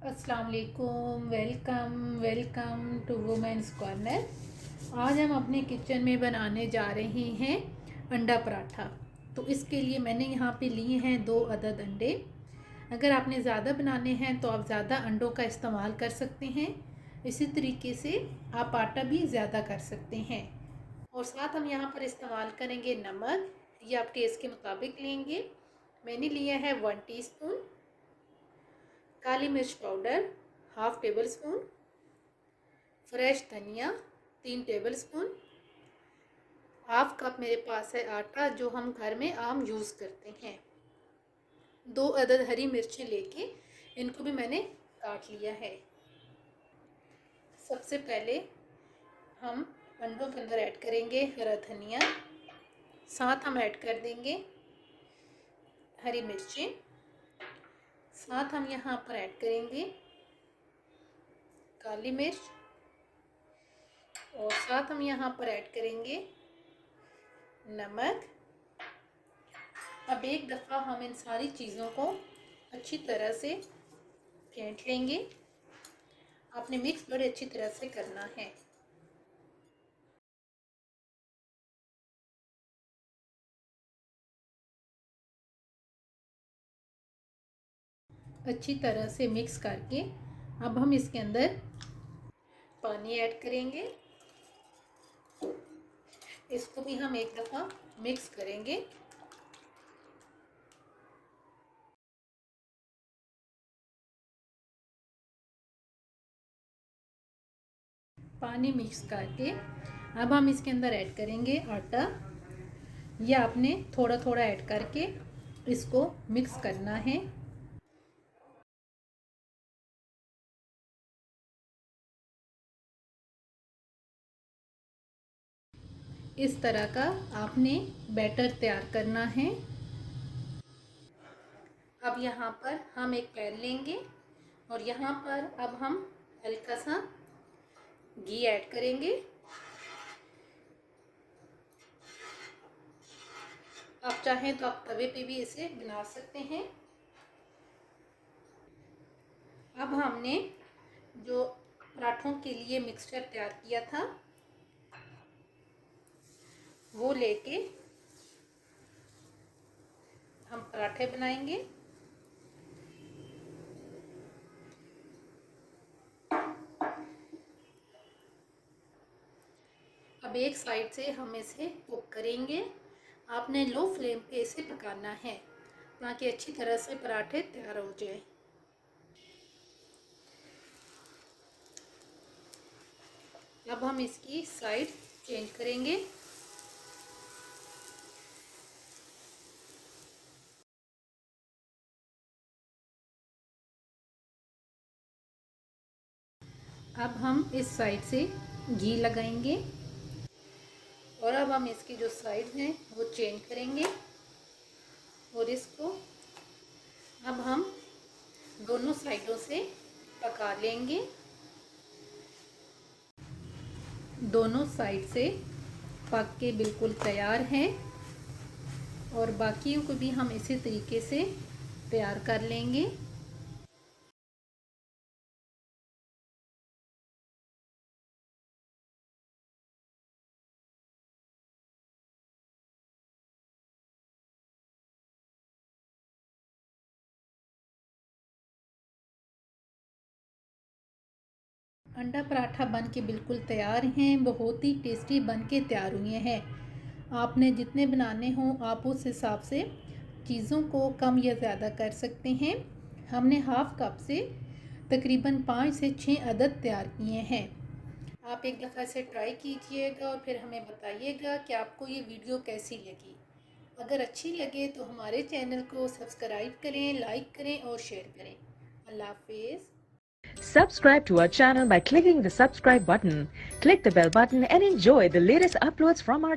अस्सलाम वालेकुम। Welcome to women's corner. आज हम अपने किचन में बनाने जा रहे हैं अंडा पराठा। तो इसके लिए मैंने यहाँ पे लिए हैं 2 अदद अंडे। अगर आपने ज़्यादा बनाने हैं तो आप ज़्यादा अंडों का इस्तेमाल कर सकते हैं। इसी तरीके से आप आटा भी ज़्यादा कर सकते हैं। और साथ हम यहाँ पर इस्तेमाल करेंगे नमक, ये आप टेस्ट के मुताबिक लेंगे। मैंने लिया है 1 टीस्पून। काली मिर्च powder half table spoon, fresh धनिया 3 टेबल स्पून, हाफ कप मेरे पास है आटा जो हम घर में आम यूज़ करते हैं। 2 अदद हरी मिर्चें लेके इनको भी मैंने काट लिया है। सबसे पहले हम अंडों के अंदर ऐड करेंगे हरा धनिया, साथ हम ऐड कर देंगे हरी मिर्चें, साथ हम यहाँ पर ऐड करेंगे काली मिर्च और साथ हम यहाँ पर ऐड करेंगे नमक। अब एक दफ़ा हम इन सारी चीज़ों को अच्छी तरह से फेंट लेंगे। आपने मिक्स बड़े अच्छी तरह से करना है। अच्छी तरह से मिक्स करके अब हम इसके अंदर पानी ऐड करेंगे। इसको भी हम एक दफ़ा मिक्स करेंगे। पानी मिक्स करके अब हम इसके अंदर ऐड करेंगे आटा। यह आपने थोड़ा थोड़ा ऐड करके इसको मिक्स करना है। इस तरह का आपने बैटर तैयार करना है। अब यहाँ पर हम एक पैन लेंगे और यहाँ पर अब हम हल्का सा घी ऐड करेंगे। आप चाहें तो आप तवे पे भी इसे बना सकते हैं। अब हमने जो पराठों के लिए मिक्सचर तैयार किया था वो लेके हम पराठे बनाएंगे। अब एक साइड से हम इसे कुक करेंगे। आपने लो फ्लेम पे इसे पकाना है ताकि अच्छी तरह से पराठे तैयार हो जाए। अब हम इसकी साइड चेंज करेंगे। अब हम इस साइड से घी लगाएंगे और अब हम इसकी जो साइड हैं वो चेंज करेंगे और इसको अब हम दोनों साइडों से पका लेंगे। दोनों साइड से पक के बिल्कुल तैयार हैं और बाकियों को भी हम इसी तरीके से तैयार कर लेंगे। अंडा पराठा बन के बिल्कुल तैयार हैं। बहुत ही टेस्टी बन के तैयार हुए हैं। आपने जितने बनाने हों आप उस हिसाब से चीज़ों को कम या ज़्यादा कर सकते हैं। हमने हाफ कप से तकरीबन 5 से 6 अदद तैयार किए हैं। आप एक दफ़ा से ट्राई कीजिएगा और फिर हमें बताइएगा कि आपको ये वीडियो कैसी लगी। अगर अच्छी लगे तो हमारे चैनल को सब्सक्राइब करें, लाइक करें और शेयर करें। अल्लाह हाफिज़। Subscribe to our channel by clicking the subscribe button. Click the bell button and enjoy the latest uploads from our